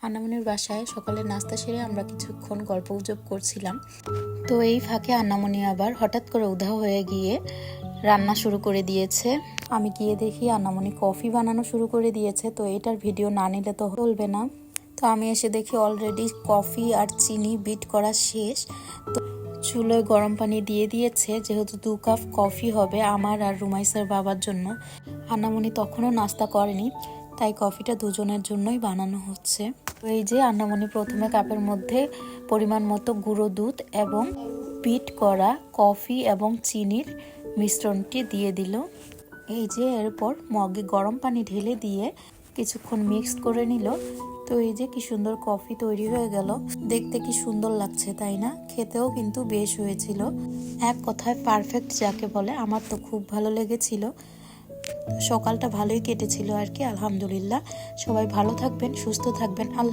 আন্নামনির বাসায় সকালে নাস্তা সেরে আমরা কিছুক্ষণ গল্পগুজব করছিলাম। তো এই ফাঁকে আন্নামনি আবার হঠাৎ করে উধাও হয়ে গিয়ে রান্না শুরু করে দিয়েছে। আমি গিয়ে দেখি আন্নামনি কফি বানানো শুরু করে দিয়েছে। তো এটার ভিডিও না নিলে তো চলবে না। তো আমি এসে দেখি অলরেডি কফি আর চিনি বিট করা শেষ। তো চুলোয় গরম পানি দিয়ে দিয়েছে, যেহেতু 2 কাপ কফি হবে আমার আর রুমাইসার বাবার জন্য। আন্নামনি তখনও নাস্তা করেনি, তাই কফিটা দুজনের জন্যই বানানো হচ্ছে। তো এই যে আন্নামনি প্রথমে কাপের মধ্যে পরিমাণ মতো গুঁড়ো দুধ এবং বিট করা কফি এবং চিনির মিশ্রণটি দিয়ে দিল। এই যে এরপর মগে গরম পানি ঢেলে দিয়ে কিছুক্ষণ মিক্স করে নিল। তো এই যে কি সুন্দর কফি তৈরি হয়ে গেল। দেখতে কি সুন্দর লাগছে তাই না? খেতেও কিন্তু বেশ হয়েছিল। এক কথায় পারফেক্ট যাকে বলে। আমার তো খুব ভালো লেগেছিল। সকালটা ভালোই কেটেছিল আর কি, আলহামদুলিল্লাহ। সবাই ভালো থাকবেন, সুস্থ থাকবেন। আল্লাহ।